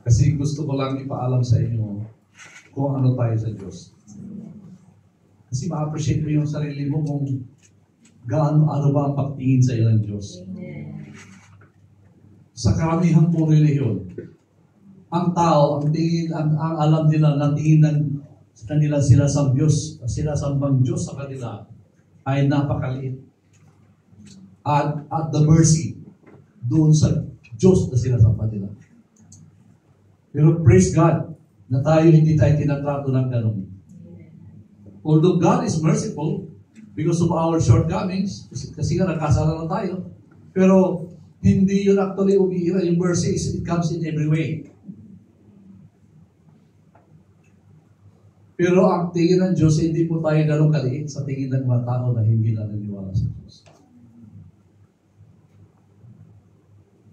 Kasi gusto ko lang ipaalam sa inyo kung ano tayo sa Diyos. Kasi ma-appreciate mo yung sarili mo kung ano ba ang pagtingin sa iyo ng Diyos. Sa karamihan pong relihiyon, ang tao, ang alam nila na tingin ng kanila sila sa Diyos, sila sambang Diyos sa kanila ay napakaliit. At the mercy doon sa Diyos na sila sa kanila. Pero praise God na hindi tayo tinatrato ng ganun. Although God is merciful because of our shortcomings, kasi nga nakasala na tayo, pero hindi yun actually umiira. Yung mercy, it comes in every way. Pero ang tingin ng Diyos, hindi po tayo ganun kaliit sa tingin ng mga tao na hindi na naniwala sa Diyos.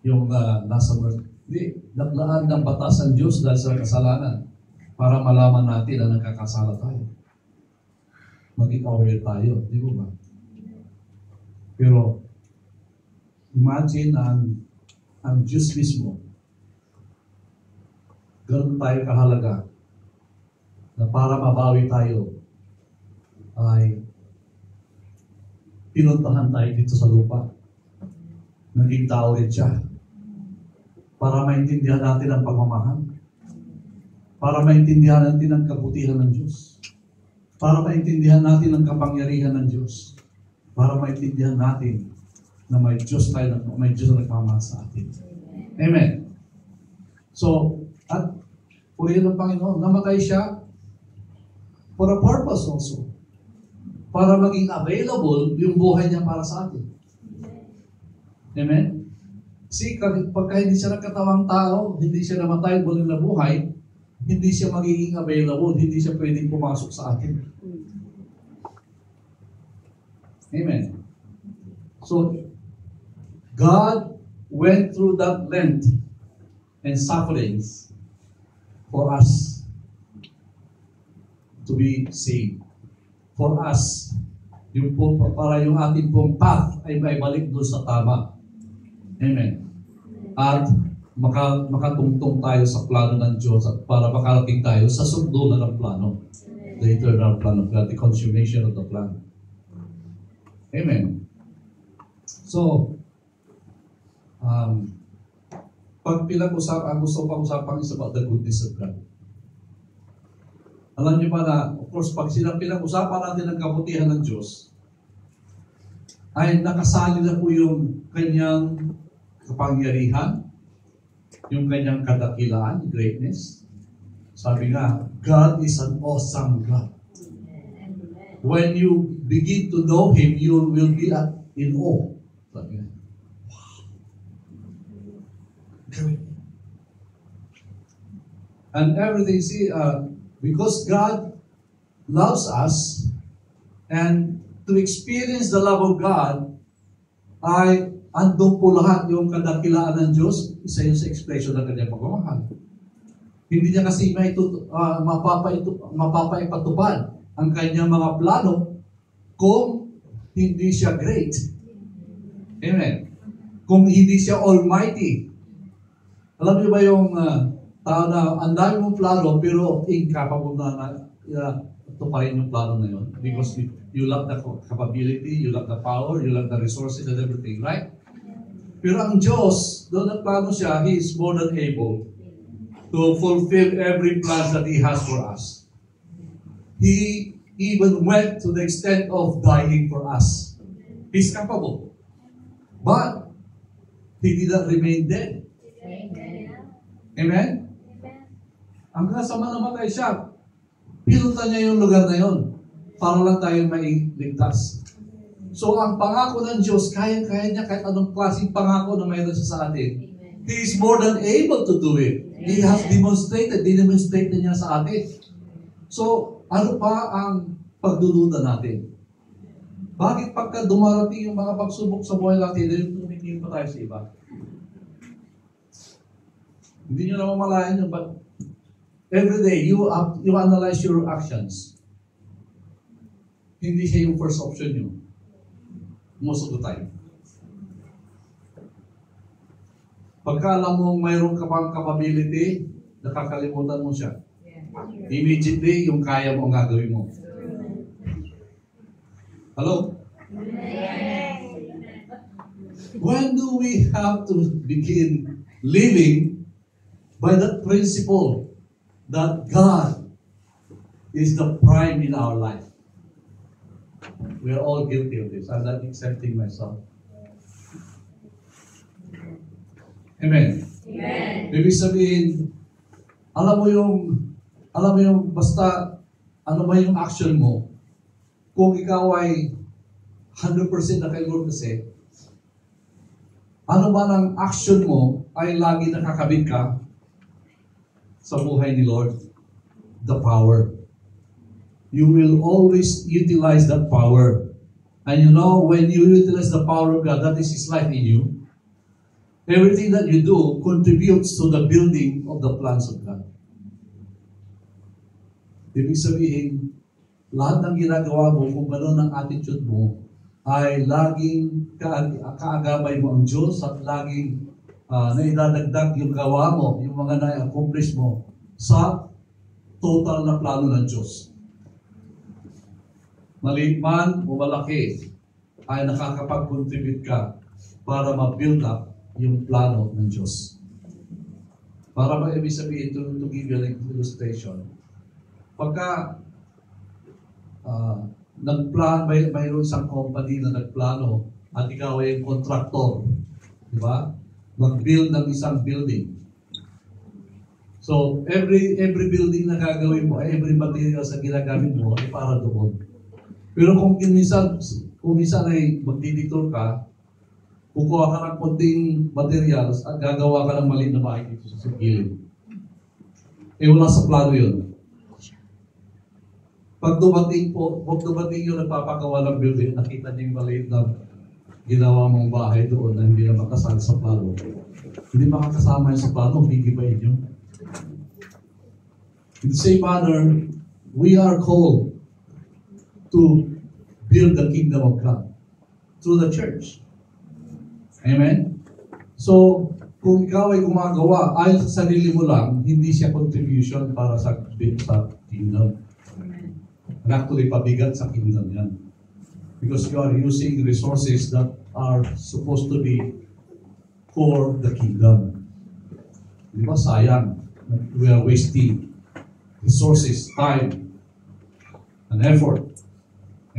Yung nasa mercy. Hindi, naglaan ng batas ng Diyos dahil sa kasalanan para malaman natin na nagkakasala tayo. Maging aware tayo, di ba? Pero, imagine ang Diyos mismo, ganun tayo kahalaga, na para mabawi tayo, ay pinuntahan tayo dito sa lupa. Naging tao rin siya. Para maintindihan natin ang pagmamahal. Para maintindihan natin ang kabutihan ng Diyos. Para maintindihan natin ang kapangyarihan ng Diyos. Para maintindihan natin na may Diyos tayo, may Diyos na nagmamahal sa atin. Amen. So, at purihin ng Panginoon, namatay siya for a purpose also. Para maging available yung buhay niya para sa atin. Amen? Kasi pagka hindi siya nagkatawang tao, hindi siya namatay, muling nabuhay, hindi siya magiging available, hindi siya pwedeng pumasok sa atin. Amen. So, God went through that length and sufferings for us to be saved. For us, para yung ating pong path ay maibalik doon sa tama. Amen. At makatungtong tayo sa plano ng Diyos at para makarating tayo sa sundulan ng plano. The eternal plan of God, the consummation of the plan. Amen. So, pag pinag-usapan, gusto pang usapan is about the goodness of God. Alam niyo ba na, of course, pag pinag-usapan natin ang kabutihan ng Diyos, ay nakasali na po yung kanyang kapangyarihan, yung kanyang kadakilaan, greatness. Sabi nga, God is an awesome God. When you begin to know Him, you will be in awe. Sabi nga, wow. And everything, see, because God loves us, and to experience the love of God, ay andun po lahat yung kadakilaan ng Diyos, isa yun sa expression ng kanyang pagmamahal. Hindi niya kasi mapapaipatupad ang kanyang mga plano kung hindi siya great. Amen. Kung hindi siya almighty. Alam niyo ba yung tao na ang dami mong plano pero incapable na tuparin yung plano na yun? Because you lack the capability, you lack the power, you lack the resources and everything, right? Pero ang Diyos, doon nagplano siya, He is more than able to fulfill every plan that He has for us. He even went to the extent of dying for us. He's capable. But, He did not remain dead. Amen? Hanggang sa namatay siya, pinunta niya yung lugar na yun para lang tayo mailigtas. So, ang pangako ng Diyos, kaya-kaya niya kahit anong klaseng pangako na mayroon siya sa atin. He is more than able to do it. He has demonstrated na niya sa atin. So, ano pa ang pagdududa natin? Bakit pagka dumarating yung mga pagsubok sa buhay natin, tumitingin pa tayo sa iba? Hindi nyo na mamalayan yun, but every day, you analyze your actions. Hindi siya yung first option nyo. Most of the time. Pagka alam mo mayroon ka bang capability, nakakalimutan mo siya. Immediately, yung kaya mo ang gagawin mo. Hello? When do we have to begin living by that principle that God is the prime in our life? We are all guilty of this. I'm not accepting myself. Amen. Amen. Ibig sabihin, alam mo yung basta, ano ba yung action mo? Kung ikaw ay 100% na kay Lord kasi, ano ba ng action mo ay lagi nakakabit ka sa buhay ni Lord? The power. You will always utilize that power. And you know, when you utilize the power of God, that is His life in you, everything that you do contributes to the building of the plans of God. Ibig sabihin, lahat ng ginagawa mo, kung gano'n ang attitude mo, ay laging kaagabay mo ang Diyos at laging naidadagdag yung gawa mo, yung mga na-accomplish mo sa total na plano ng Diyos. Maliit man o malaki, ay nakakapag-contribute ka para ma-build up yung plano ng Diyos. Para ba ibig sabihin, to give you an illustration, pagka mayroon isang company na nagplano at ikaw ay contractor, di ba? Mag-build ng isang building. So, every building na gagawin mo, every materials na ginagamit mo ay para doon. Pero kung minsan ay magdiditor ka, kukuha ka ng konting materials at gagawa ka ng maliit na bahay dito sa gilid. Wala sa plano yun. Pag dumating yung nagpapagawa ng building, nakita niyo yung maliit na ginawa mong bahay doon na hindi na makasal sa plano. Hindi makakasama yun sa plano, higibayin yun. In the same manner, we are called to build the kingdom of God through the church. Amen? So, kung ikaw ay gumagawa ayon sa sarili mo lang, hindi siya contribution para sa kingdom. And actually, pabigat sa kingdom yan. Because you are using resources that are supposed to be for the kingdom. Di ba? Sayang. We are wasting resources, time, and effort.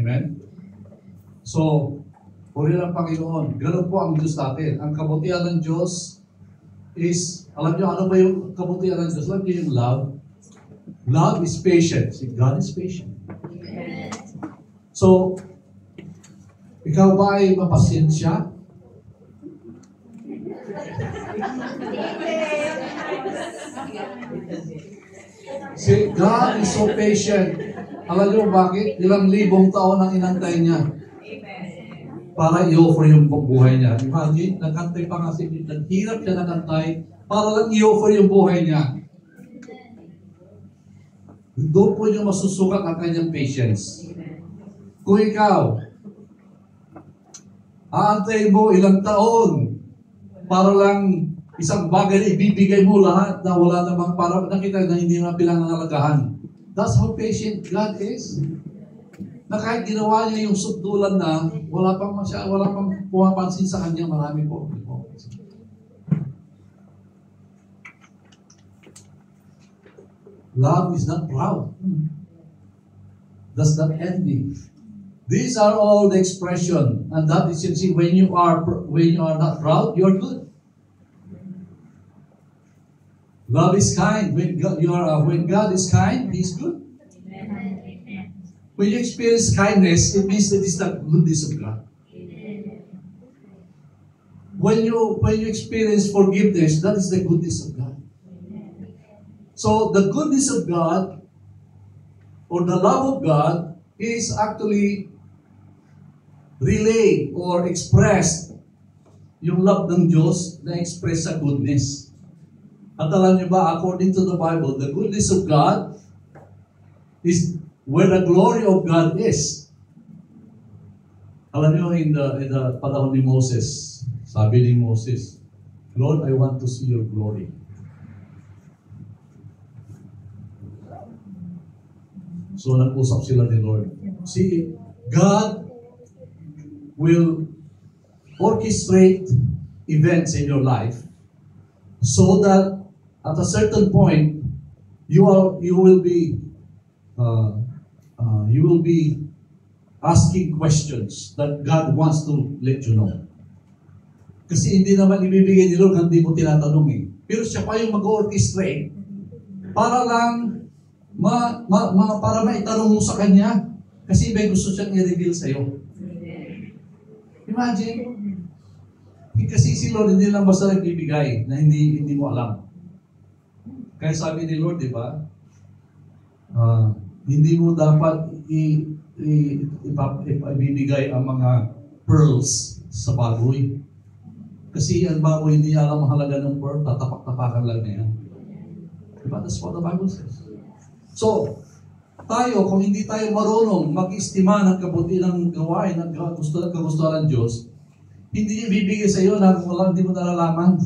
Amen? So, puri ng Panginoon. Ganun po ang Diyos natin. Ang kabutihan ng Diyos is, alam niyo, ano ba yung kabutihan ng Diyos? Alam niyo yung love? Love is patient. See, God is patient. So, ikaw ba ay mapasensya? See, God is so patient. Alam niyo bakit? Ilang libong taon ang inantay niya para i-offer yung buhay niya. Imagine, nagkantay pa nga siya, naghirap siya nagkantay para lang i-offer yung buhay niya. Doon po niyo masusukat ang kanyang patience. Kung ikaw, aantay mo ilang taon para lang isang bagay na ibibigay mo lahat na wala namang para nakita na hindi na pinangangalagahan. That's how patient God is. Na kahit ginawa niya yung subdulan na wala pang pumapansin sa kanya, marami po. Love is not proud. Does not envy. These are all the expression, and that is, you see, when you are not proud, you are good. Love is kind. When God is kind, He is good. When you experience kindness, it means that it's the goodness of God. When you experience forgiveness, that is the goodness of God. So the goodness of God, or the love of God, is actually relayed or expressed. Yung love ng Diyos na express sa goodness. At alam niyo ba, according to the Bible, the goodness of God is where the glory of God is. Alam niyo, in the panahon ni Moses, sabi ni Moses, Lord, I want to see your glory. So, nag-usap sila ni Lord. See, God will orchestrate events in your life so that at a certain point, you will be asking questions that God wants to let you know. Kasi hindi naman ibibigay ni Lord kung hindi mo tinatanong eh. Pero siya pa yung mag-orchestrate para lang para maitanong mo sa Kanya. Kasi may gusto siyang i-reveal sa'yo. Imagine. Kasi si Lord hindi lang basta nagbibigay na hindi mo alam. Kaya sabi ni Lord, di ba? Hindi mo dapat ibibigay ang mga pearls sa baboy. Kasi ang baboy hindi niya alam ang halaga ng pearl, tatapak-tapakan lang niya. Diba? That's what the Bible says. So, tayo, kung hindi tayo marunong mag-istima ng kabuti ng gawain ng kagustuhan ng Diyos, hindi niya ibibigay sa iyo na hindi mo nalalaman.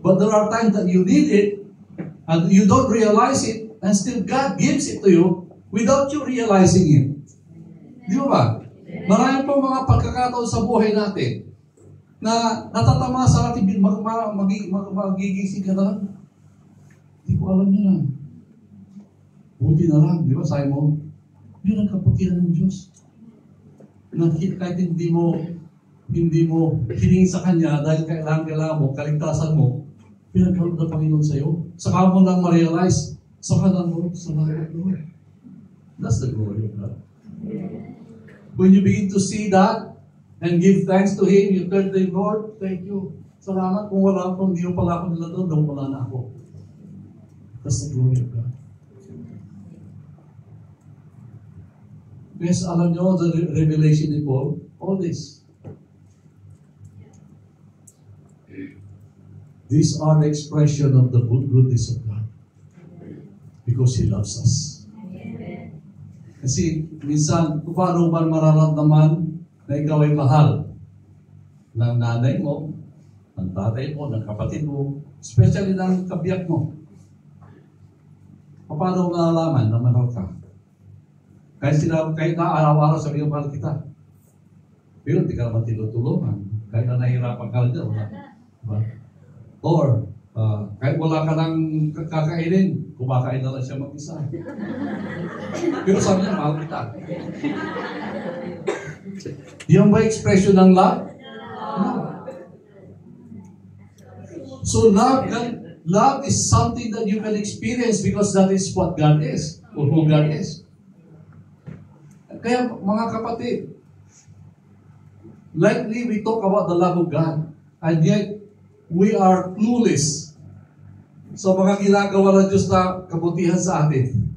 But there are times that you need it, and you don't realize it, and still God gives it to you without you realizing it. Di ba? Marami pong mga pagkakataon sa buhay natin na natatamasa natin, magigising ka na lang. Di ko alam yun lang. Buti na lang, di ba? Sabi mo, yun ang kaputihan ng Diyos. Kahit hindi mo hiningi sa Kanya dahil kailangan mo, kaligtasan mo, pinagkaroon ng Panginoon sa iyo. Saka mo lang ma-realize, saka lang mo, salamat Lord. That's the glory of God. When you begin to see that and give thanks to Him, you turn to Him, Lord, thank you. Salamat kung wala akong, hindi mo pala ako nila doon, wala na ako. That's the glory of God. Yes, alam nyo, the revelation ni Paul, all this. These are the expression of the goodness of God. Because He loves us. Kasi minsan, kung paano man mararamdaman na ikaw ay mahal ng nanay mo, ng tatay mo, ng kapatid mo, especially ng kabiyak mo. Paano mo nalalaman na mahal ka? Kahit na araw-araw sabi ko, mahal kita. Pero hindi ka naman tinutulungan. Kahit na nahihirapan ka dyan, wala. Diba? Or, kahit wala ka nang kakainin, kumakain na lang siya mag-isa. Pero sabi niya, mahal kita. Yung ba expression ng love? No. So love is something that you can experience because that is what God is, or who God is. Kaya mga kapatid, likely we talk about the love of God, and yet we are clueless sa mga ginagawa ng Diyos na kabutihan sa atin.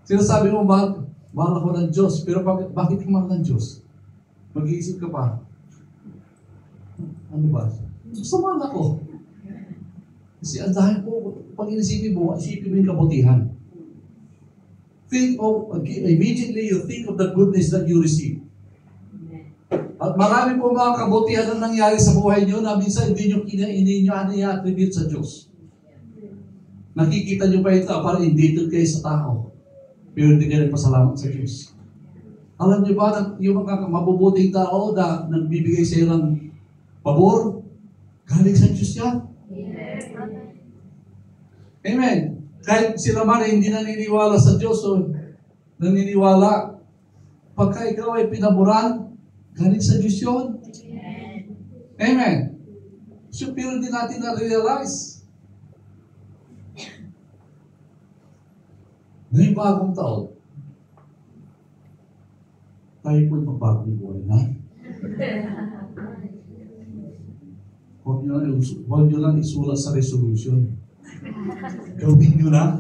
Sinasabi mo, mahal ako ng Diyos, pero bakit mahal ng Diyos? Mag-iisip ka pa. Ano ba? Samahan ako. Kasi ang dahil po, pag inisipin mo yung kabutihan. Immediately you think of the goodness that you receive. At marami po mga kabutihan na nangyari sa buhay nyo na minsan hindi nyo i-attribute sa Diyos. Nakikita nyo pa ito, parang indebted kayo sa tao. Pero hindi kayo nagpasalamat sa Diyos. Alam nyo ba, yung mga mabubuting tao na nagbibigay sa iyo ng pabor, galing sa Diyos yan. Amen. Kahit sila man ay hindi naniniwala sa Diyos o naniniwala, pagka ikaw ay pinaboran, galing sa Diyos yun. Amen. So, pero hindi natin na-realize. Ngayong bagong taon, tayo po yung magbagong buhay na. Huwag nyo lang isulat sa resolution. Gawin nyo na.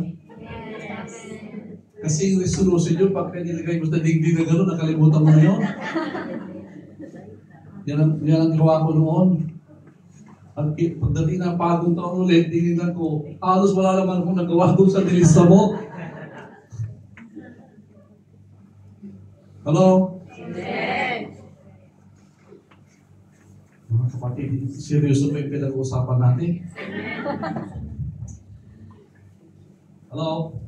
Kasi yung resolution nyo, pag nilagay mo sa digdig na gano'n, nakalimutan mo na yun. Yan ang gawa ko noon. At pagdating ng bagong taon ulit, tinignan ko, halos wala naman akong nagawa doon sa nilista mo. Hello? Mga kapatid, seryoso pa yung pinag-uusapan natin? Hello?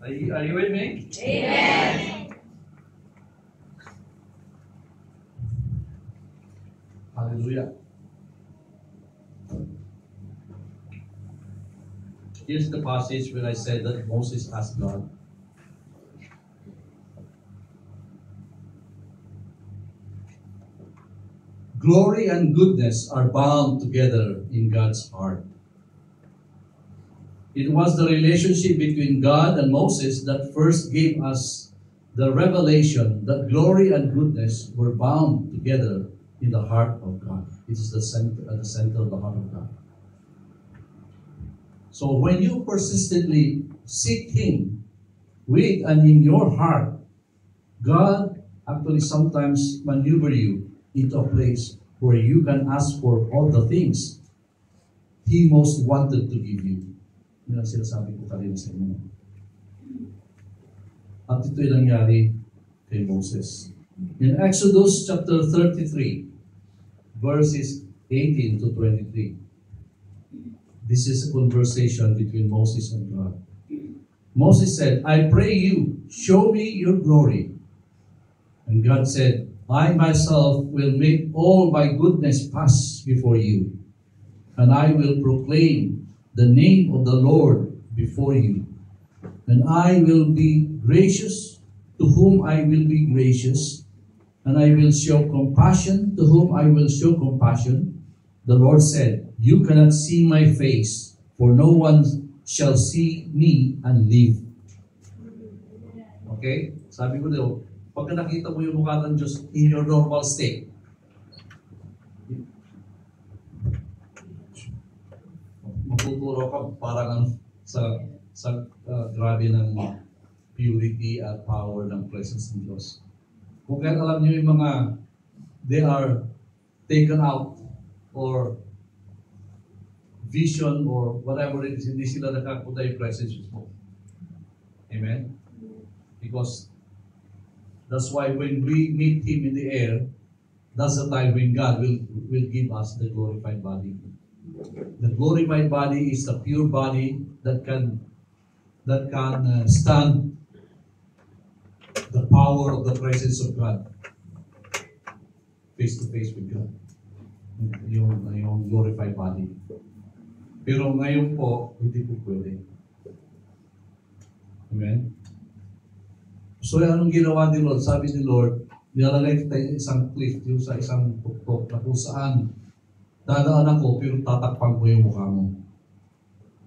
Are you with me? Amen. Hallelujah. Here's the passage where I said that Moses asked God. Glory and goodness are bound together in God's heart. It was the relationship between God and Moses that first gave us the revelation that glory and goodness were bound together in the heart of God. It is the center, at the center of the heart of God. So when you persistently seek Him with and in your heart, God actually sometimes maneuver you into a place where you can ask for all the things He most wanted to give you. Yun ang sinasabi ko kanina sa inyo. At ito'y nangyari kay Moses. In Exodus chapter 33, verses 18 to 23, this is a conversation between Moses and God. Moses said, I pray you, show me your glory. And God said, I myself will make all my goodness pass before you, and I will proclaim the name of the Lord before you. And I will be gracious to whom I will be gracious, and I will show compassion to whom I will show compassion. The Lord said, you cannot see my face, for no one shall see me and live. Okay? Sabi ko daw, pagka nakita mo yung mukha ng Diyos in your normal state, matuturo ka parang sa grabe ng purity at power ng presence ng Diyos. Kung kaya alam niyo yung mga they are taken out or vision or whatever it is, hindi sila nakapunta yung presence mo. Amen? Because that's why when we meet Him in the air, that's the time when God will give us the glorified body. The glorified body is the pure body that can stand the power of the presence of God face to face with God. Yung glorified body. Pero ngayon po, hindi po pwede. Amen? So, anong ginawa ni Lord? Sabi ni Lord, nilalagay kita isang cliff, yung sa isang tuktok na kung saan dadaan ako, pero tatakpan ko yung mukha mo.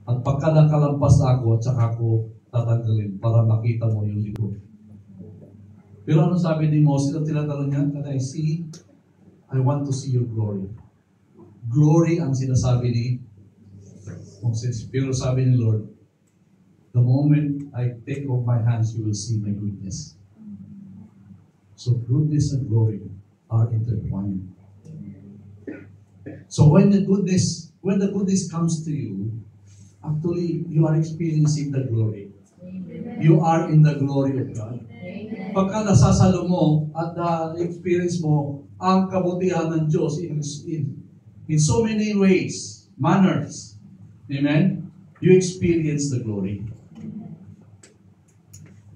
At pagka nakalampas ako, at saka ako tatanggalin para makita mo yung likod. Pero ano sabi ni Moses? Ang tinatanong niya, can I see? I want to see your glory. Glory ang sinasabi ni Moses. Pero sabi ni Lord, the moment I take off my hands, you will see my goodness. So goodness and glory are intertwined. So when the goodness comes to you, actually you are experiencing the glory. You are in the glory of God. Pagka nasasalo mo at experience mo ang kabutihan ng Diyos in so many ways, manners, amen? You experience the glory.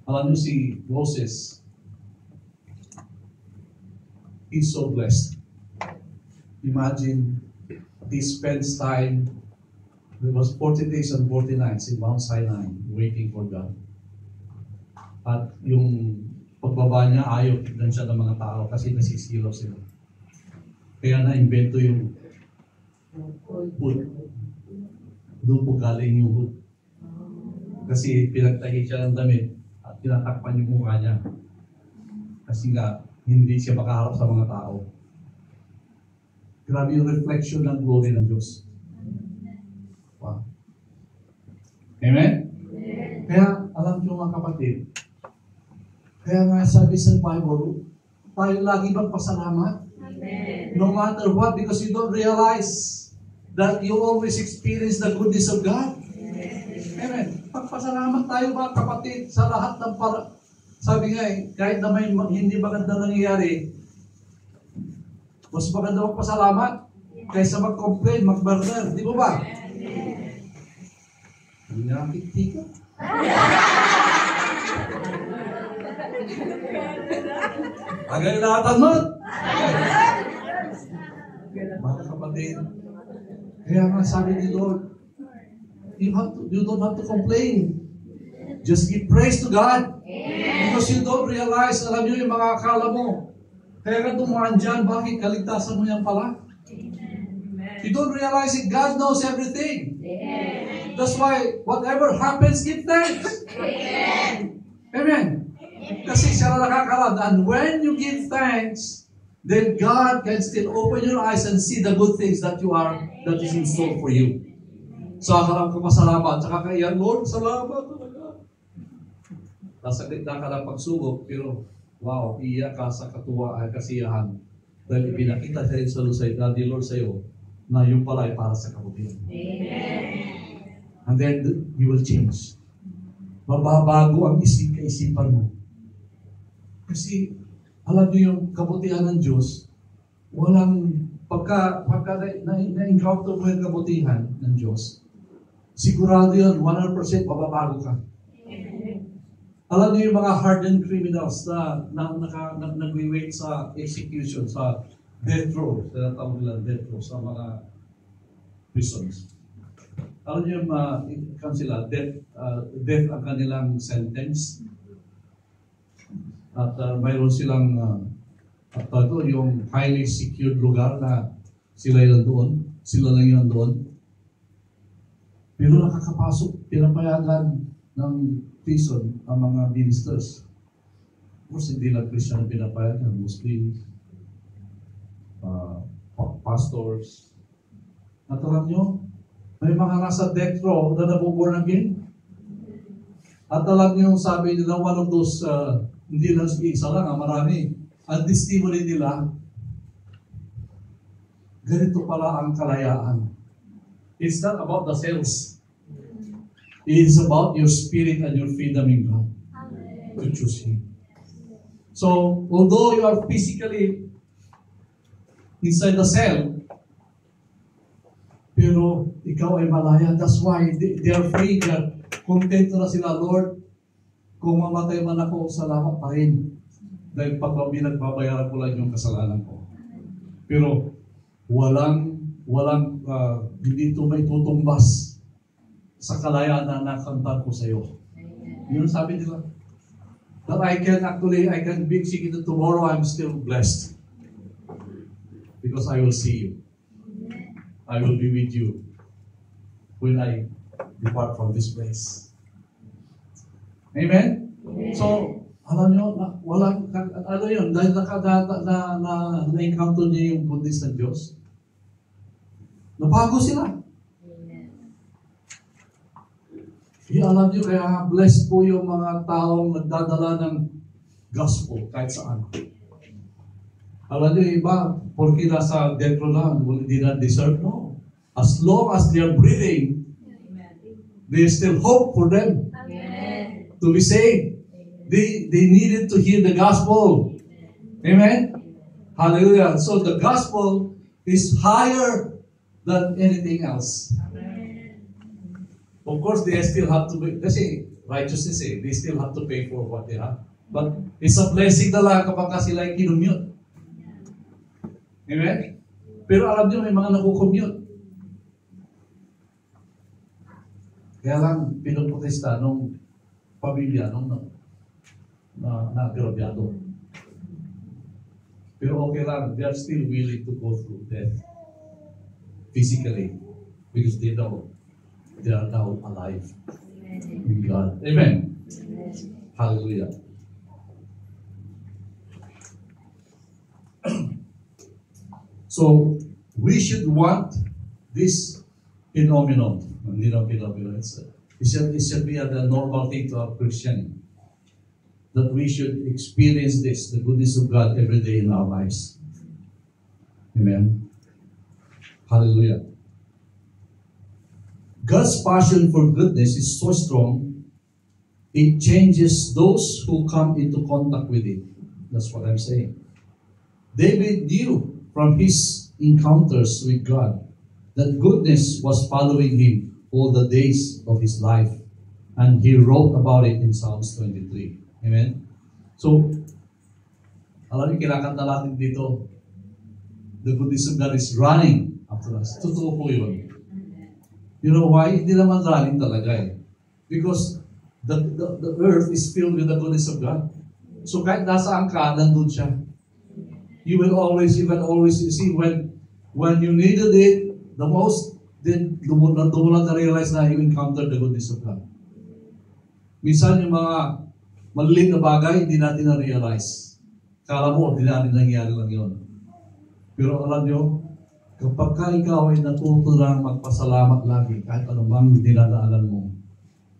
Alam niyo si Moses, he's so blessed. Imagine, he spends time, it was 40 days and 40 nights in Mount Sinai, waiting for God. At yung pagbaba niya, ayaw tignan siya ng mga tao kasi nasisilaw sila. Kaya na-invento yung hood. Doon po galing yung hood. Kasi pinagtahi siya ng damit at tinatakpan yung mukha niya. Kasi nga, hindi siya makaharap sa mga tao. Grabe yung reflection ng glory ng Diyos. Wow. Amen? Amen. Kaya, alam niyo mga kapatid, kaya nga sabi sa Bible, tayo lagi magpasalamat? Amen. No matter what, because you don't realize that you always experience the goodness of God. Amen. Pagpasalamat tayo mga kapatid sa lahat ng sabi nga kahit na may hindi maganda nangyayari, mas maganda magpasalamat kaysa mag-complain, mag-murder. Di ba? Hindi na nakikita. Agay lahat mo. Mga kapatid, kaya nga sabi ni Lord, you don't have to complain. Just give praise to God. Because you don't realize, alam nyo yung mga akala mo. Kaya ka dumaan dyan, bakit kaligtasan mo yan pala? You don't realize it. God knows everything. That's why, whatever happens, give thanks. Amen. Kasi siya na nakakalam. And when you give thanks, then God can still open your eyes and see the good things that is in store for you. So, akaram ko masalamat. Saka kaya, Lord, salamat talaga. Nasa gitna ka ng pagsubok, pero wow, iiyak ka sa kasiyahan. Dahil ipinakita sa rin sa ni Lord sa iyo na yung pala ay para sa kabutihan. And then, you will change. Mababago ang kaisipan mo. Kasi, alam niyo yung kabutihan ng Diyos, walang, pagka na-encounter mo yung kabutihan ng Diyos, sigurado yun, 100% mababago ka. Alam niyo yung mga hardened criminals na nag-wait sa execution, sa death row, sa tawag nila death row, sa mga prisons. Alam niyo yung sila, death ang kanilang sentence. At mayroon silang yung highly secured lugar na sila lang doon. Pero nakakapasok, pinapayagan ng prison ang mga ministers. Of course, hindi lang Christian ang pinapayagan, Muslims, pastors. At alam nyo, may mga nasa death row na nabuborn again. At alam nyo, sabi nila, one of those, hindi lang isa lang, marami. Ang testimony nila, ganito pala ang kalayaan. It's not about the cells. It is about your spirit and your freedom in God to choose Him. So, although you are physically inside the cell, pero ikaw ay malaya. That's why they are free. They are content na sila, Lord, kung mamatay man ako, salamat pa rin. Dahil nagbabayaran ko lang yung kasalanan ko. Pero hindi ito may tutumbas sa kalayaan na nakantan ko sa iyo. Yun sabi nila. That I can be sick tomorrow, I'm still blessed. Because I will see you. I will be with you when I depart from this place. Amen? So, alam nyo, dahil na-encounter niya yung goodness ng Diyos, nabago sila. Alam nyo, kaya blessed po yung mga taong nagdadala ng gospel kahit saan. Alam nyo, iba, porque nasa death row lang, hindi na deserve, no. As long as they are breathing, there's still hope for them to be saved. They needed to hear the gospel. Amen? Hallelujah. So the gospel is higher than anything else. Of course, they still have to pay, kasi righteousness they still have to pay for what they have. But it's a blessing na lang kapag sila ay kinumute. Amen? Pero alam niyo, may mga nakukumute. Kaya lang, pinoprotesta nung pamilya, nung nagrabyado. Pero okay lang, they are still willing to go through death physically because they know they are now alive in God. Amen. Hallelujah. So, we should want this phenomenon. Hindi na phenomenon. It should be a normal thing to a Christian. That we should experience this, the goodness of God every day in our lives. Amen. Hallelujah. God's passion for goodness is so strong, it changes those who come into contact with it. That's what I'm saying. David knew from his encounters with God that goodness was following him all the days of his life. And he wrote about it in Psalms 23. Amen? So, alam niyo, kinakanta natin dito, the goodness of God is running after us. Totoo po yun. You know why? Hindi naman running talaga eh. Because the earth is filled with the goodness of God. So kahit nasaan ka, nandun siya. You can always see when you needed it the most, then doon mo lang na-realize na you encountered the goodness of God. Minsan yung mga maliliit na bagay, hindi natin na-realize. Kala mo, hindi natin nangyari lang yun. Pero alam nyo, kapag ka ikaw ay natuto lang magpasalamat lagi, kahit anumang dinadaanan mo,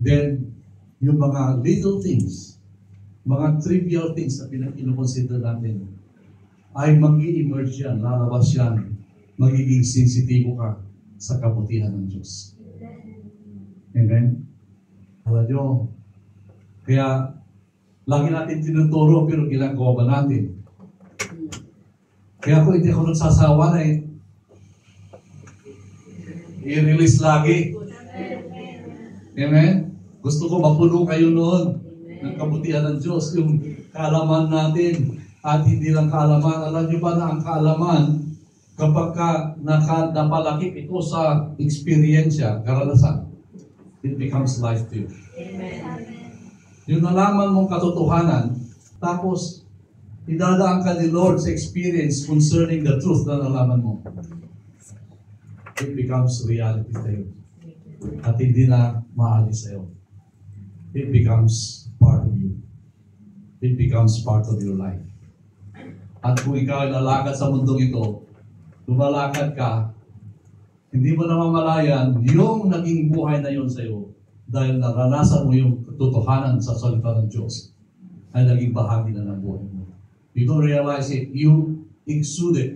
then yung mga little things, mga trivial things na pinag-consider natin, ay mag-i-emerge yan, lalabas yan, magiging sensitibo ka sa kabutihan ng Diyos. Amen? Alam nyo, kaya lagi natin tinuturo pero ginagawa ba natin? Kaya hindi ako nagsasawa na i-release lagi. Amen? Gusto ko mapuno kayo noon ng kabutihan ng Diyos, yung kaalaman natin. At hindi lang kaalaman. Alam niyo ba na ang kaalaman, kapag ka napalakip ito sa experiensya, karanasan, it becomes life to you. Amen. Yung nalaman mong katotohanan, tapos idadaan ka ni Lord sa experience concerning the truth na nalaman mo. It becomes reality sa'yo. At hindi na maalis sa'yo. It becomes part of you. It becomes part of your life. At kung ikaw ay lalakad sa mundong ito, lumalakad ka, hindi mo namamalayan yung naging buhay na yun sa'yo dahil naranasan mo yung katotohanan sa salita ng Diyos ay naging bahagi na ng buhay mo. You don't realize it. You exude it.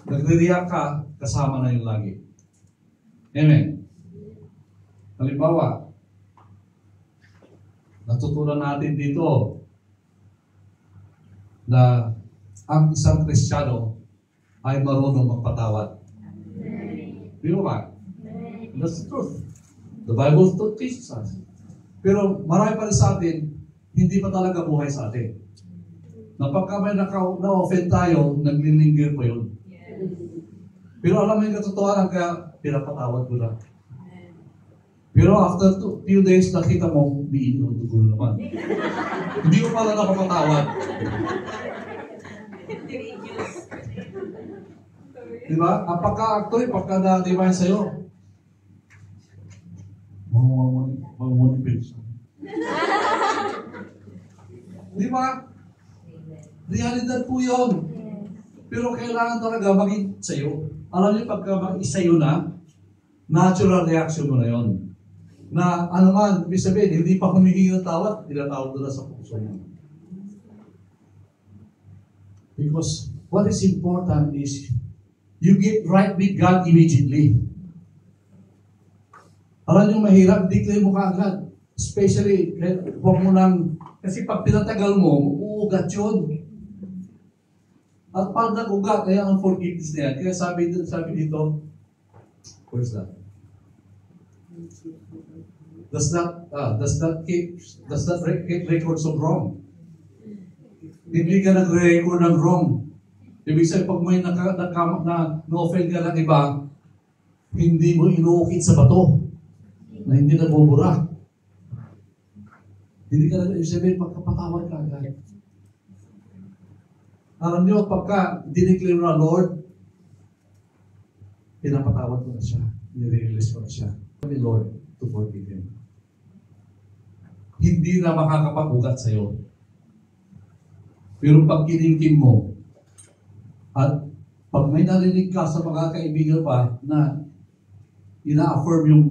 Nagre-react ka, kasama na yung lagi. Amen. Halimbawa, natutunan natin dito na ang isang Kristiyano ay marunong magpatawad. Di ba? That's the truth. The Bible teaches us. Pero marami pa rin sa atin, hindi pa talaga buhay sa atin. Na pagka may na-offend tayo, naglilingger pa yun. Pero alam mo yung katotohanan, kaya pinapatawad ko na. Pero after few days, nakita mo, biinudugo naman. Hindi ko pala nakapatawad. Diba? Ang pagka-actually, pagka na-divine sa'yo, mangunipid siya. Diba? Realidad po yun. Pero kailangan talaga maging sa'yo. Alam niyo, pagka mag-isayo na, natural reaction mo na yun. Na ano man, ibig sabihin, hindi pa humihingi ng tawad, tinatawad na sa puso niya. Because what is important is you get right with God immediately. Alam niyo, mahirap, declare mo kaagad. Especially, huwag mo nang, kasi pag pinatagal mo, uugat yun. At pag nag-ugat, kaya ang forgiveness na yan. Kaya sabi dito, where's that? Does not keep records of wrong. Hindi ka nagre-record ng wrong. Ibig sabihin, pag may na-offend ka ng iba, hindi mo inuukit sa bato na hindi nagbubura. Hindi ka ibig sabihin, pagkapatawad ka agad. Alam niyo, pagka dineclare na Lord, pinapatawad ko na siya. Nire-release ko na siya. Sabi Lord, to forgive him. Hindi na makakapag-ugat sa'yo. Pero pag kiningkim mo, at pag may narinig ka sa mga kaibigan pa na ina-affirm yung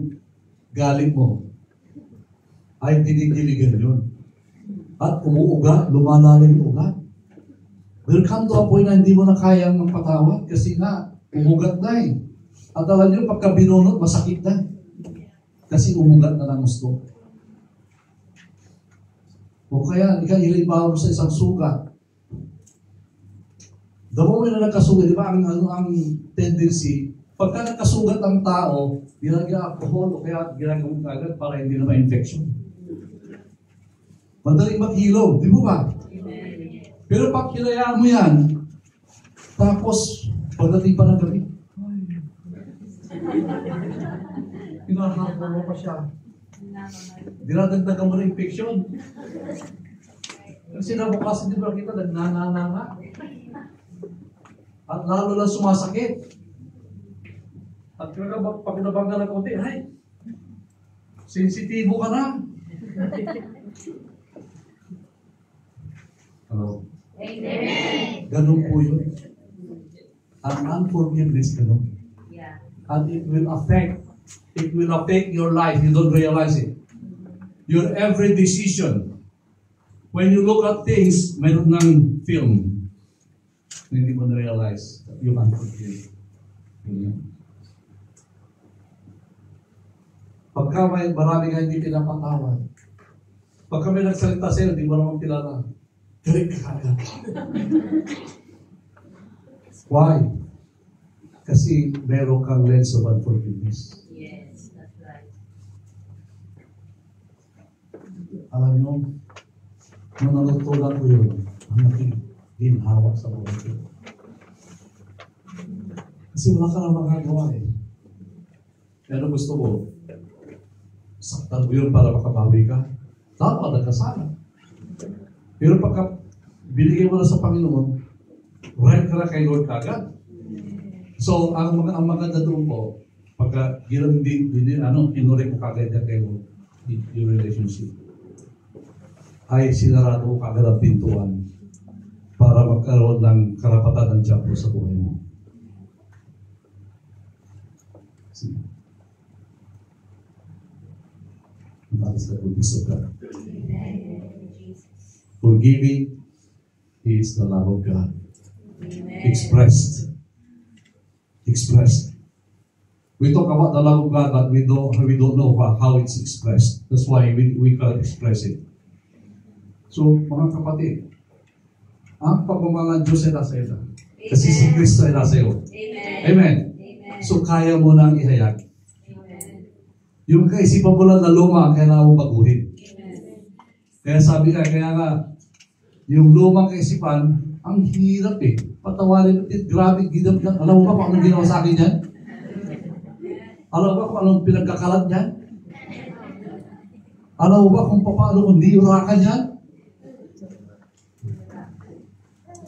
galing mo, ay dinigiligan yun. At umuugat, lumalalim yung ugat. Will come to a point na hindi mo na kayang magpatawad kasi nga, umugat na eh. At alam nyo, pagka binunot, masakit na. Kasi umugat na ng gusto. O kaya, ilibaw mo sa isang sugat. The moment na nagkasugat, di ba, ang tendency, pagka nagkasugat ang tao, Ginagaya alcohol o kaya ginagawang kagad para hindi na ma-infection. Madaling maghilo, di mo ba? Pero pag hinayaan mo yan, tapos pagdating pa ng gabi, pinahapon mo pa siya. Dinadagdagan mo na infection. Kasi nabukasan din ba kita, nagnananga. At lalo lang sumasakit. At pag nabangga ng konti, ay, sensitibo ka na. Hello? Amen. Ganun po yun. Ang unforgiveness, ganun. Yeah. And it will affect your life. You don't realize it. Your every decision. When you look at things, meron ng film. Hindi mo na-realize yung unforgiveness. Pagka may marami ka hindi pinapatawad. Pagka may nagsalita sa'yo, hindi mo naman kilala. Galing ka agad. Why? Kasi meron kang lens of unforgiveness. Yes, that's right. Alam nyo, nung nalutulan ko yun, ang naging ginhawa sa buhay ko. Kasi wala ka na magagawa eh. Pero gusto mo, saktan mo yun para makabawi ka. Tama, nagkasala. Pero pagka binigay mo na sa Panginoon, right ka na kay Lord kagad. So, ang maganda doon po, pagka inurek mo kagad na kay Lord, yung relationship, ay sinarado mo kagad ang pintuan para magkaroon ng karapatan ng Diablo sa buhay mo. That is the goodness of God. Forgiving is the love of God. Amen. Expressed. We talk about the love of God, but we don't know how it's expressed. That's why we can't express it. So, mga kapatid, ang pagmamahal ng Diyos ay nasa iyo. Kasi si Kristo ay nasa iyo. Amen. So, kaya mo nang ihayag. Yung kaisipan mo lang na luma, kailangan mo baguhin. Kaya sabi ka, kaya nga, yung lumang kaisipan, ang hirap eh. Patawarin, grabe, alam mo ba kung anong ginawa sa akin yan? Alam mo ba kung anong pinagkakalat yan? Alam mo ba kung paano kung niyurakan yan?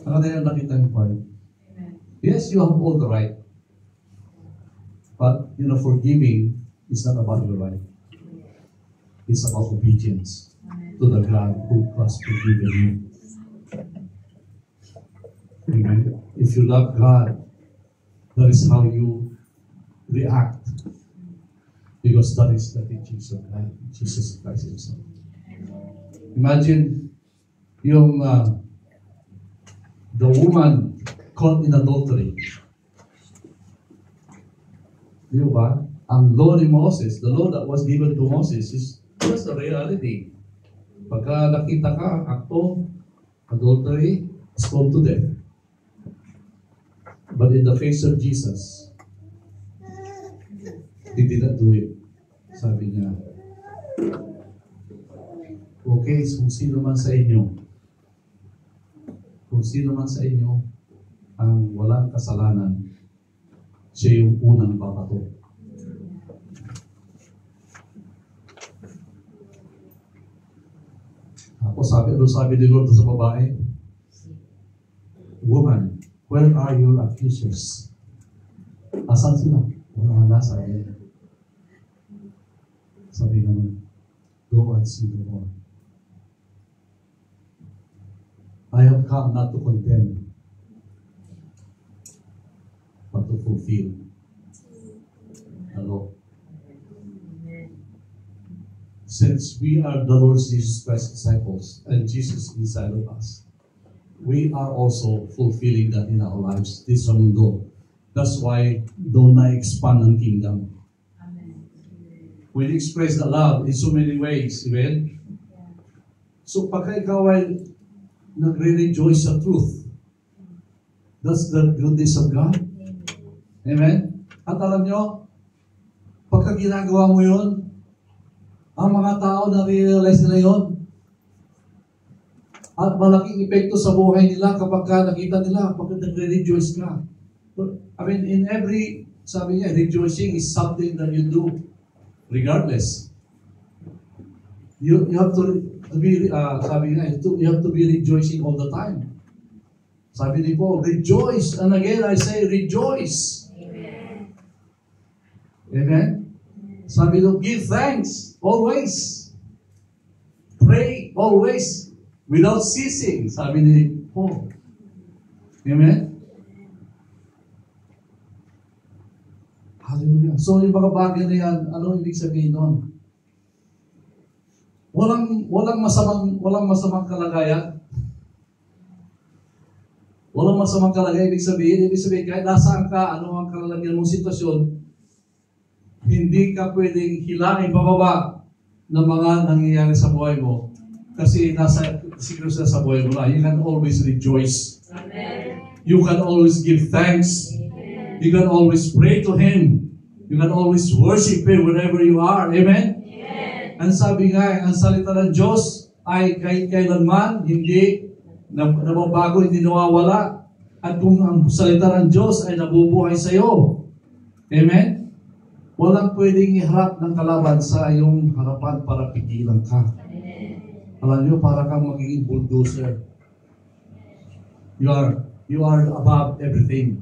Nakatayan nakita yung point. Yes, you have all the right. But, forgiving is not about your right. It's about obedience to the God who has forgiven you. Amen. If you love God, that is how you react. Because that is the teachings of God, Jesus Christ Himself. Imagine yung the woman caught in adultery. Di ba? Ang law ni Moses, the law that was given to Moses is just the reality. Pagka nakita ka, akto, adultery, stoned to death. But in the face of Jesus, He did not do it. Sabi niya, okay, kung sino man sa inyo ang walang kasalanan, siya yung unang babato. Tapos sabi ni Lord sa babae, woman, where are your accusers? Asan sila? Wala na, sabi. Sabi naman, go and see the Lord. I have come not to condemn, but to fulfill the law. Since we are the Lord Jesus Christ's disciples and Jesus inside of us, we are also fulfilling that in our lives. This sa mundo. That's why doon na-expand ang kingdom. Amen. We express the love in so many ways. Amen? So pagka ikaw ay nagre-rejoice sa truth, that's the goodness of God. Amen? At alam nyo, pagka Kapag ginagawa mo yun, ang mga tao na-realize nila yun. At malaking epekto sa buhay nila kapag nakita nila, kapag nagre-rejoice ka. I mean, in every, sabi niya, rejoicing is something that you do regardless. You have to be, sabi niya, you have to be rejoicing all the time. Sabi ni Paul, rejoice. And again, I say, rejoice. Amen. Amen? Sabi nyo, give thanks always. Pray always without ceasing. Sabi ni Paul. Amen? Hallelujah. So, yung mga bagay na yan, ano ibig sabihin nun? Walang masamang kalagayan. Walang masamang kalagayan, ibig sabihin, kahit nasaan ka, ano ang kalalagyan mong sitwasyon, hindi ka pwedeng hilahin pababa ng mga nangyayari sa buhay mo. Kasi nasa siguro sa buhay mo na. You can always rejoice. Amen. You can always give thanks. Amen. You can always pray to Him. You can always worship Him wherever you are. Amen? Amen. Ang sabi nga, ang salita ng Diyos ay kahit kailanman, hindi nababago, hindi nawawala. At kung ang salita ng Diyos ay nabubuhay sa iyo, amen? Walang pwedeng iharap ng kalaban sa iyong harapan para pigilan ka. Amen. Alam niyo, para kang magiging bulldozer. You are above everything.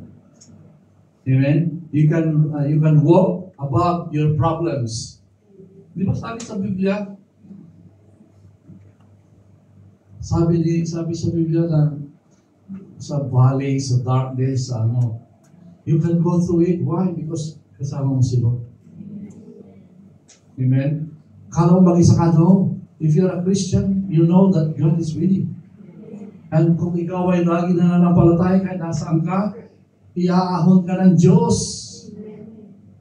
Amen? You can walk above your problems. Di ba sabi sa Biblia? Sabi sa Biblia na sa valley, sa darkness, you can go through it. Why? Because kasama mo si Lord. Amen? Kala mo mag-isa ka, no? If you're a Christian, you know that God is with you. And kung ikaw ay lagi nananampalataya kahit nasaan ka, iaahon ka ng Diyos.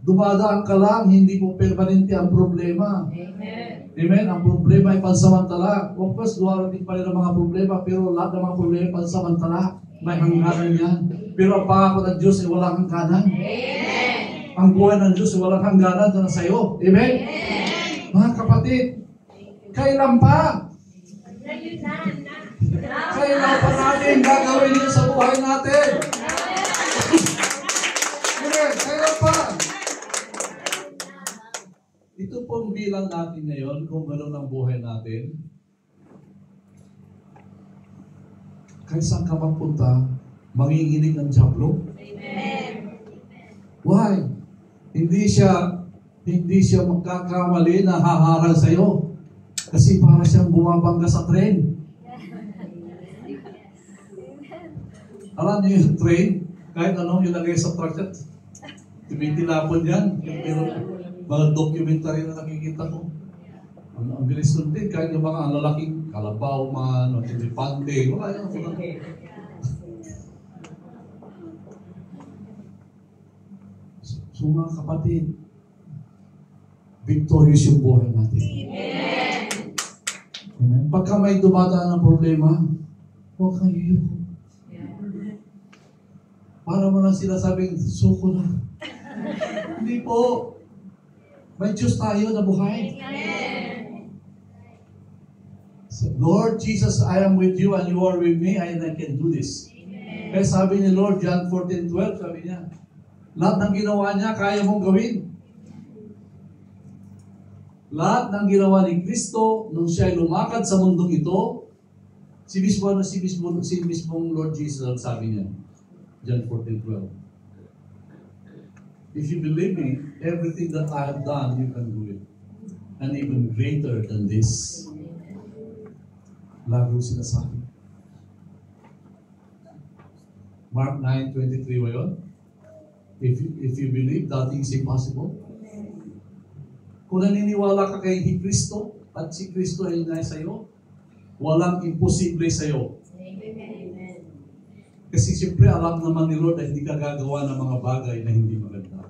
Dumadaan ka lang, hindi mo permanente ang problema. Amen. Amen? Ang problema ay pansamantala. Of course, duwarating pa rin ang mga problema, pero lahat ng mga problema pansamantala. May hangganan yan. Pero ang pangako ng Diyos ay walang hangganan. Amen. Ang buhay ng Diyos ay walang hangganan na sa iyo. Amen? Amen. Mga kapatid, kailan pa? Kailan pa natin gagawin yun sa buhay natin? Amen. Kailan pa? Ito pong bilang natin ngayon, kung gano'n ang buhay natin, kahit saan ka magpunta, manginginig ang Diablo. Amen. Why? Hindi siya magkakamali na haharang sa iyo. Kasi para siyang bumabangga sa tren. Alam niyo yung train, kahit anong ilagay sa truck yan, tumitilapon yan. Pero mga documentary na nakikita ko. Ang bilis nun din, kahit yung mga lalaking kalabaw, mga elefante, wala yan. So mga kapatid, victorious yung buhay natin. Amen. Amen. Pagka may dumadaan ng problema, huwag kang yun. Para mo lang sila sabing, suko na. Hindi po. May Diyos tayo na buhay. Amen. So, Lord Jesus, I am with you and you are with me and I can do this. Amen. Kaya sabi ni Lord, John 14:12, sabi niya, lahat ng ginawa niya, kaya mong gawin. Lahat ng ginawa ni Kristo nung siya ay lumakad sa mundong ito, si mismong Lord Jesus ang sabi niya. John 14:12. If you believe me, everything that I have done, you can do it. And even greater than this. Lagi sinasabi. Mark 9:23 ba yun? If you believe, nothing is impossible. Kung naniniwala ka kay Kristo at si Kristo ay nasa iyo, walang imposible sa iyo. Kasi siyempre alam naman ni Lord na hindi ka gagawa ng mga bagay na hindi maganda.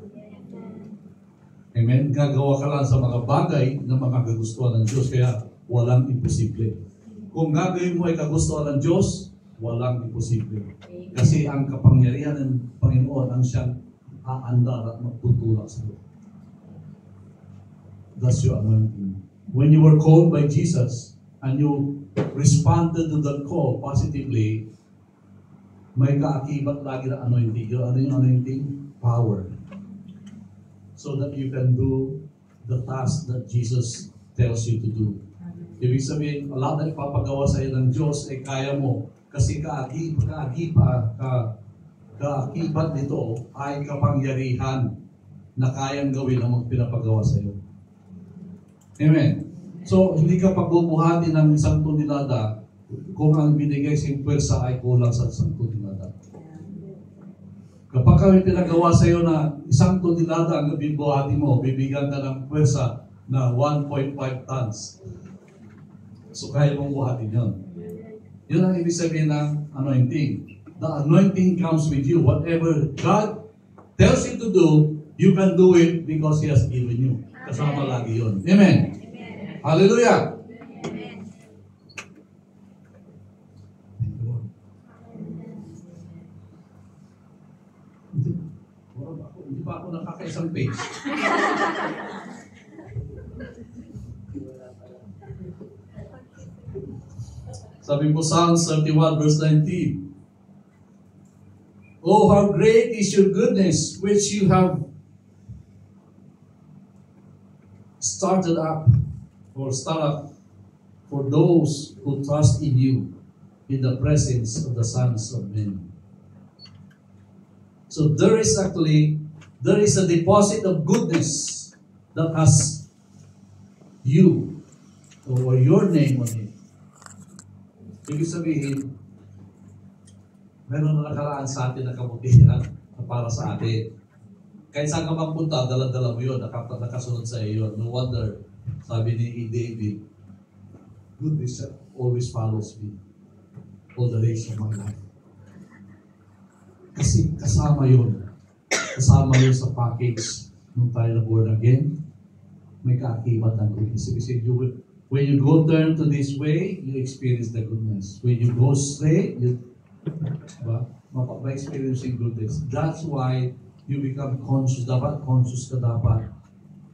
Amen? Gagawa ka lang sa mga bagay na makakagustuhan ng Diyos, kaya walang imposible. Kung gagawin mo ay kagustuhan ng Diyos, walang imposible. Kasi ang kapangyarihan ng Panginoon ang siyang aandar at magtutulak sa iyo. That's your anointing. When you were called by Jesus and you responded to that call positively, may kaakibat lagi na anointing. Ano yung anointing? Power. So that you can do the task that Jesus tells you to do. Ibig sabihin, lahat na ipapagawa sa iyo ng Diyos ay kaya mo. Kasi kaakibat nito ay kapangyarihan na kayang gawin ang pinapagawa sa iyo. Amen. So, hindi ka pagbubuhatin ng isang tonelada kung ang binigay sa pwersa ay kulang sa isang tonelada. Kapag kami pinagawa sa iyo na isang tonelada ang bibuhatin mo, bibigyan ka ng pwersa na 1.5 tons. So, kaya mong buhatin yun. Yun ang ibig sabihin ng anointing. The anointing comes with you. Whatever God tells you to do, you can do it because He has given you. Kasama lagi yun. Amen. Hallelujah. Hindi pa ako nakakaisang page. Sabi po Psalms 31 verse 19. Oh, how great is your goodness, which you have started up for those who trust in you in the presence of the sons of men. So there is a deposit of goodness that has you or your name on it. Ibig sabihin, meron na nakaraan sa atin na kabutihan na para sa atin. Kahit saan ka magpunta, dala-dala mo yun, nakasunod sa iyo. No wonder, sabi ni David, goodness always follows me all the days of my life. Kasi kasama yun sa package nung tayo na born again, may kaakibat ng goodness. When you go turn to this way, you experience the goodness. When you go straight, ma-experiencing goodness. That's why you become conscious. Dapat conscious ka dapat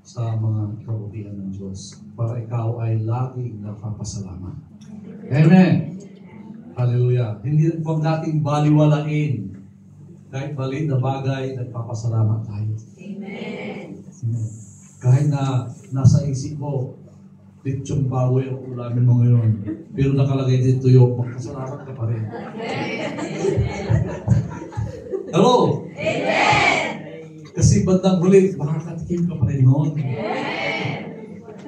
sa mga kabutihan ng Diyos para ikaw ay laging napapasalamat. Amen. Hallelujah. Hindi huwag nating baliwalain. Kahit maliit na bagay, nagpapasalamat tayo. Amen. Kahit na nasa isip mo, lechong baboy ang ulamin mo ngayon, pero nakalagay dito yung magpasalamat ka pa rin. Hello? Amen! Kasi bandang huli, makakatikim ka pa rin noon.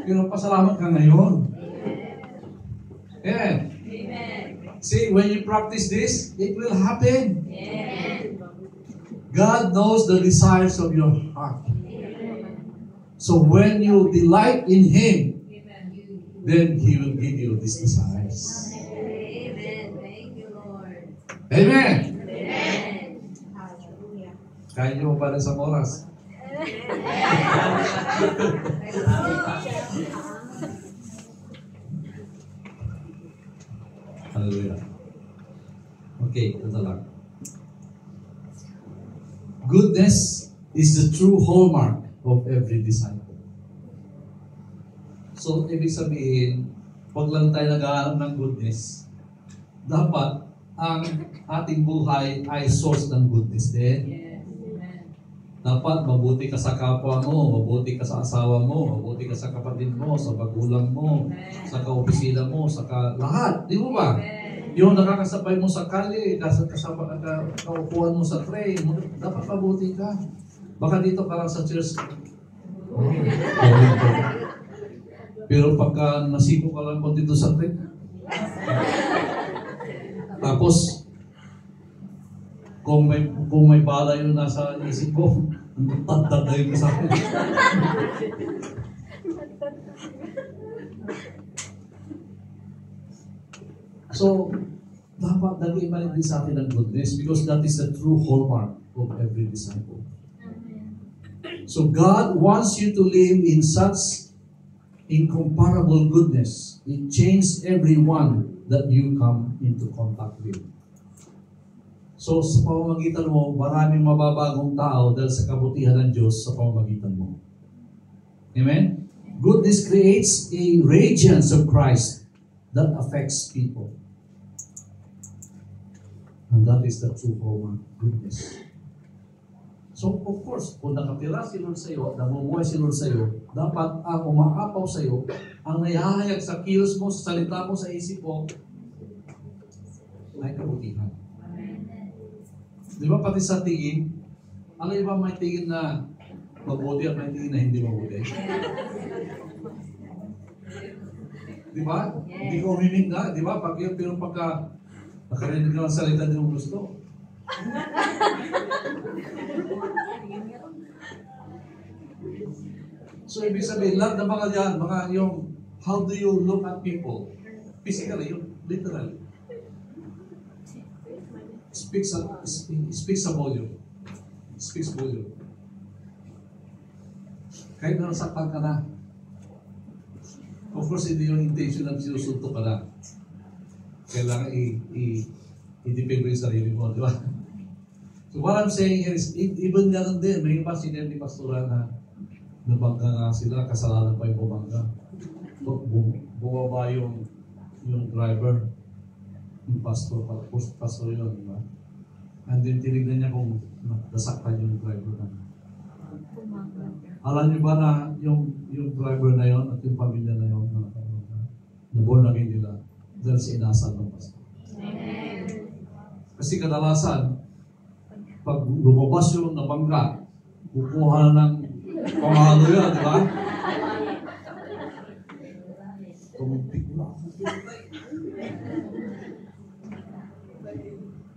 Pero pasalamat ka ngayon. Amen. See, when you practice this, it will happen. God knows the desires of your heart. So when you delight in Him, then He will give you these desires. Amen. Thank you, Lord. Amen. Amen. Hallelujah. Kaya nyo pa rin sa oras. Hallelujah. Okay, ito lang. Goodness is the true hallmark of every disciple. So, ibig sabihin, pag lang tayo nag-aaral ng goodness, dapat ang ating buhay ay source ng goodness din. Dapat mabuti ka sa kapwa mo, mabuti ka sa asawa mo, mabuti ka sa kapatid mo, sa magulang mo, sa kaopisina mo, sa lahat. Di mo ba? Yung nakakasabay mo sa kali, kaupuan mo sa train, dapat mabuti ka. Baka dito ka lang sa church. Pero pagka nasipo ka lang dito sa train, tapos kung may bala yung nasa isip ko, tagtagay ka sa akin. So, dapat nag-iba din sa atin ang goodness because that is the true hallmark of every disciple. So, God wants you to live in such incomparable goodness. It changes everyone that you come into contact with. So, sa pamamagitan mo, maraming mababagong tao dahil sa kabutihan ng Diyos sa pamamagitan mo. Amen? Goodness creates a radiance of Christ that affects people. And that is the true form of goodness. So, of course, kung nakatira si Lord sa iyo, namumuhay si Lord sa iyo, dapat ang umaapaw sa iyo, ang naihahayag sa kilos mo, sa salita mo, sa isip mo, ay kabutihan. Di ba pati sa tingin, ang iba may tingin na mabuti at may tingin na hindi mabuti. Di ba? Hindi ko umimik na, di ba? Pero pagka nakarinig ka ng salita, di mo gusto. So, ibig sabihin, lahat ng mga yan, mga yung, how do you look at people? Physically, yung literally. Speaks a volume. Speaks volume. Kahit na nasaktan ka na. Of course, hindi yung intention na sinusunto ka na. Kailangan i-depend mo yung sarili mo, di ba? So what I'm saying here is, even ganun din, may iba sila ni Pastora na nabangga nga sila, kasalanan pa yung bumangga. Bumaba yung driver, yung pastor yun, di ba? And then tinignan niya kung nasaktan yung driver na. Alam niyo ba na yung driver na yun at yung pamilya na yun na born again nila dahil sa inasal ng pastor. Kasi kadalasan, pag lumabas yung nabangga, kukuha na ng pamahalo yan, di ba? Tumipik na.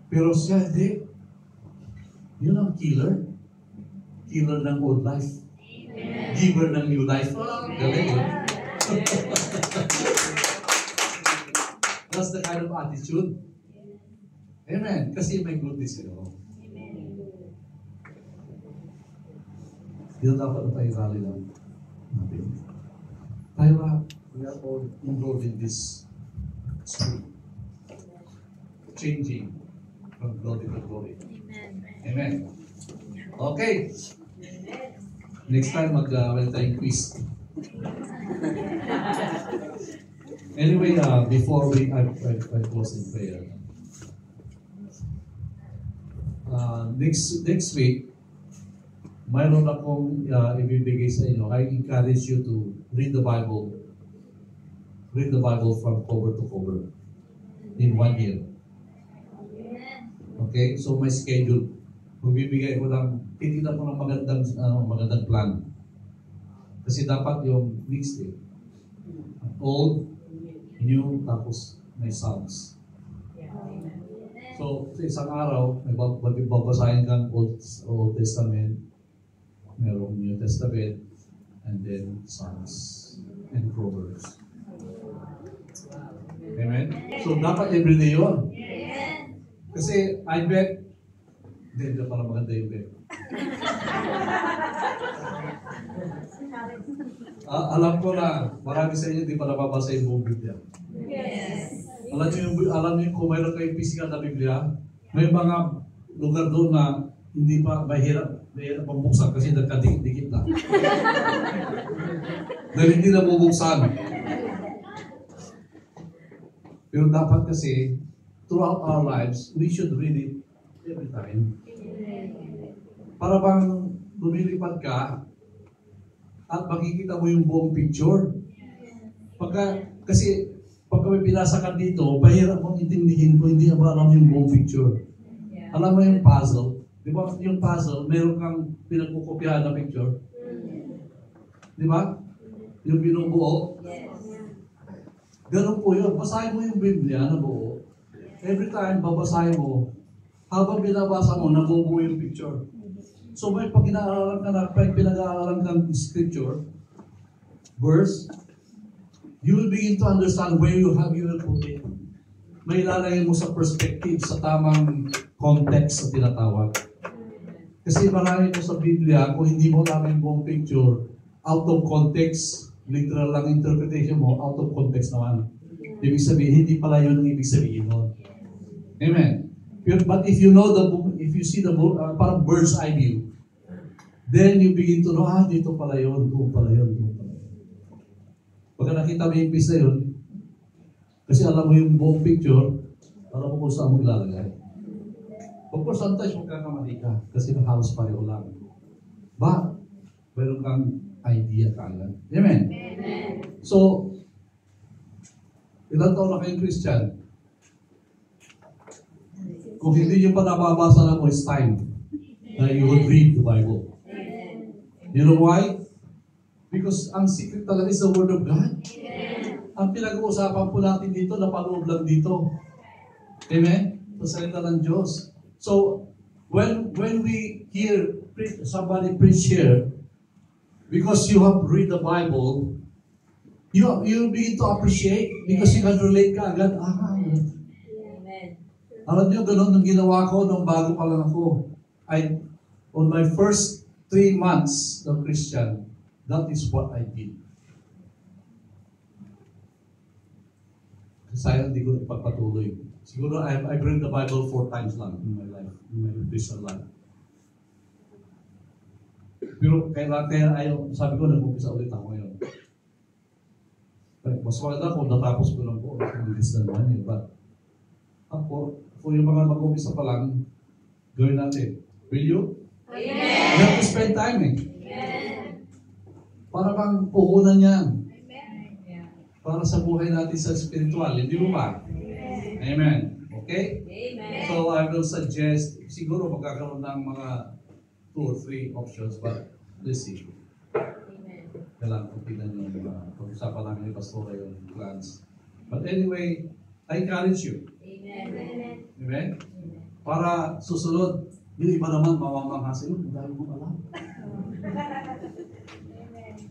Pero siya, hindi. Yun ang killer. Killer ng old life. Giver ng new life. Galing, eh? That's the kind of attitude. Amen. Kasi may goodness kayo. Yun dapat na tayo rally lang natin. Tayo we are all involved in this school. Changing from glory to glory. Amen. Okay. Next time, mag-well tayong quiz. Anyway, before I close in prayer, next week, mayroon akong ibibigay sa inyo. I encourage you to read the Bible. Read the Bible from cover to cover in 1 year. Okay? So my schedule, magbibigay ko titignan ko ng magandang plan. Kasi dapat yung mixed eh. Old, new, tapos may songs. So, sa isang araw, may babasahin kang Old Testament, merong New Testament, and then Psalms and Proverbs. Amen? So, dapat everyday yun. Kasi, I bet, hindi na pala maganda yung bet. Alam ko na, marami sa inyo hindi pa nababasa yung buong Biblia. Yes. Alam niyo kung mayroon kayong physical na Biblia, may mga lugar doon na hindi pa mahirap pambuksan kasi nagkadikit na. Dahil hindi na bubuksan. Pero dapat kasi, throughout our lives, we should read it every time. Para bang lumilipad ka at makikita mo yung buong picture. Kasi pagka may pinasa ka dito, mahirap mong intindihin kung hindi ba alam yung buong picture. Alam mo yung puzzle. Di ba yung puzzle, meron kang pinagkukopyahan na picture. Di ba? Yung binubuo. Ganun po yun. Basahin mo yung Biblia na buo. Every time babasahin mo, habang binabasa mo, nabubuo yung picture. So may pag pinag-aaralan kang scripture, verse, you will begin to understand where you will put it. May ilalagay mo sa perspective, sa tamang context sa tinatawag. Kasi marami po sa Biblia, kung hindi mo namin buong picture, out of context, literal lang interpretation mo, out of context naman. Ibig sabihin, hindi pala yun ang ibig sabihin mo. Amen. But if you know the book, if you see the book, parang bird's eye view, then you begin to know, dito pala yun, doon pala yun, doon pala yun. nakita mo yung piece na yun, kasi alam mo yung buong picture, alam mo kung saan mo ilalagay. Of course, sometimes magkakamali ka kasi halos pareho lang. But, meron kang idea kagad. Amen? Amen. So, ilang taon na kayong Christian? Kung hindi nyo pa nababasa na mo, it's time that you would read the Bible. Amen. You know why? Because ang secret talaga is the Word of God. Amen. Ang pinag-uusapan po natin dito, napaloob lang dito. Amen? Sa salita ng Diyos. So, when we hear somebody preach here, because you have read the Bible, you begin to appreciate because you can relate ka agad. Amen. Alam niyo, ganun ang ginawa ko nung bago pa lang ako. On my first 3 months of Christian, that is what I did. Sayang, hindi ko nagpagpatuloy. Siguro, I've read the Bible 4 times lang in my life, in my Christian life. Pero kaya ayaw, sabi ko, nag-umpisa ulit ako ngayon. Mas maganda kung natapos ko lang po, bilis na naman yun. But, ako, kung yung mga mag-umpisa pa lang, gawin natin. Will you? Amen. You have to spend time eh. Amen. Para bang puhunan yan. Amen. Para sa buhay natin sa spiritual. Hindi mo ba? Amen. Okay? Amen. So I will suggest, siguro magkakaroon ng mga 2 or 3 options, but let's see. Amen. Kailangan kung tignan nyo yung mga pag-usapan namin ni Pastora yung plans. But anyway, I encourage you. Amen. Amen? Para susunod, yung iba naman mamamangha sa iyo, dahil mo alam.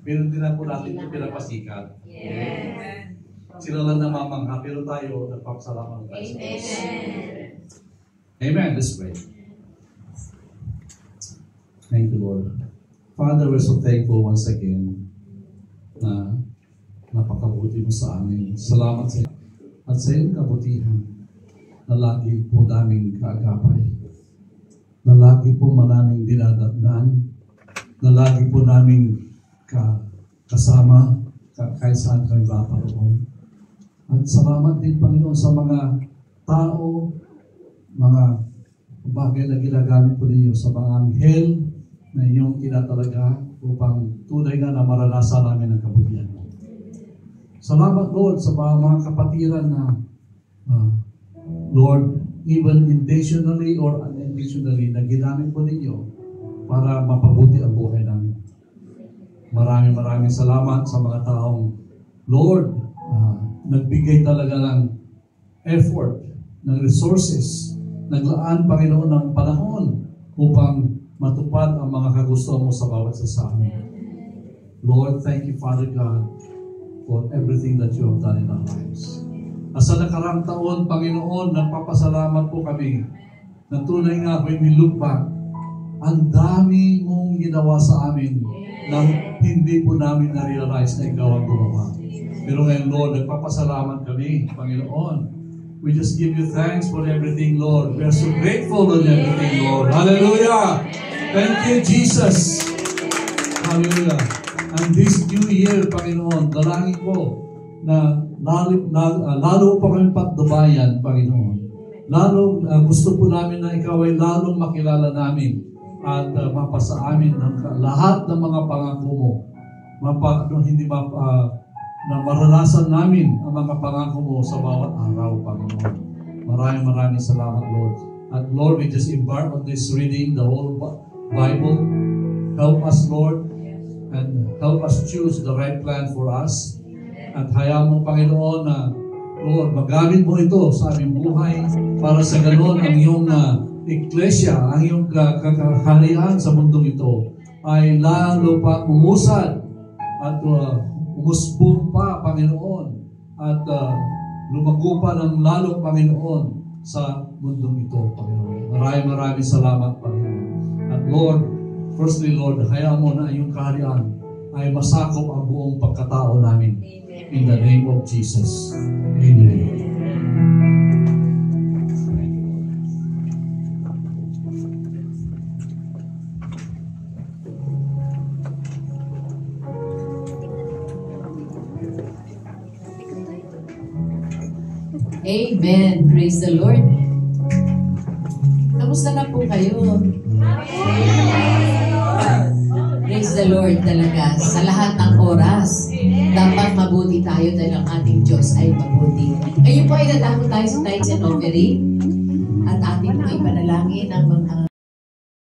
Pero hindi na po natin ito pinapasikat. Yes. Sila lang namamangha, pero tayo nagpapasalamat tayo sa Diyos. Amen. Amen. Let's pray. Thank you, Lord. Father, we're so thankful once again na napakabuti mo sa amin. Salamat sa iyo. At sa iyong kabutihan na lagi po naming kaagapay. Na lagi po maraming dinadatnan. Na lagi po naming kasama kahit saan kami maparoon. At salamat din, Panginoon, sa mga tao, mga bagay na ginagamit po ninyo sa mga anghel na inyong tinatalaga upang tunay nga na maranasan namin ang kabutihan mo. Salamat, Lord, sa mga kapatiran na Lord, even intentionally or unintentionally na ginamit po ninyo para mapabuti ang buhay namin. Maraming salamat sa mga taong Lord, nagbigay talaga ng effort, ng resources, naglaan, Panginoon, ng panahon upang matupad ang mga kagustuhan mo sa bawat isa sa amin. Lord, thank you, Father God, for everything that you have done in our lives. At sa nakarang taon, Panginoon, nagpapasalamat po kami na tunay nga when we look back, ang dami mong ginawa sa amin na hindi po namin na-realize na ikaw ang gumawa. Pero ngayon, Lord, nagpapasalamat kami, Panginoon. We just give you thanks for everything, Lord. We are so grateful on everything, Lord. Hallelujah! Thank you, Jesus! Hallelujah! And this new year, Panginoon, dalangin ko na lalo pa kami patnubayan, Panginoon. Lalo gusto po namin na ikaw ay lalong makilala namin at mapasa amin ng lahat ng mga pangako mo. Na maranasan namin ang mga pangako mo sa bawat araw, Panginoon. Maraming salamat, Lord. At Lord, we just embark on this reading the whole Bible. Help us, Lord, and help us choose the right plan for us. At hayaan mo, Panginoon, na Lord, magamit mo ito sa aming buhay para sa ganoon ang iyong iglesia, ang iyong kakaharian sa mundong ito ay lalo pa umusad at umusbong pa, Panginoon, at lumago pa ng lalo, Panginoon, sa mundong ito, Panginoon. Maraming salamat, Panginoon. At Lord, firstly, Lord, hayaan mo na iyong kaharian ay masakop ang buong pagkatao namin. In the name of Jesus. Amen. Amen. Praise the Lord. Kamusta na po kayo? Praise the Lord talaga. Sa lahat ng oras, dapat mabuti tayo dahil ang ating Diyos ay mabuti. Ngayon po ay dadako tayo sa tithes and offering at ating po ipanalangin ang mga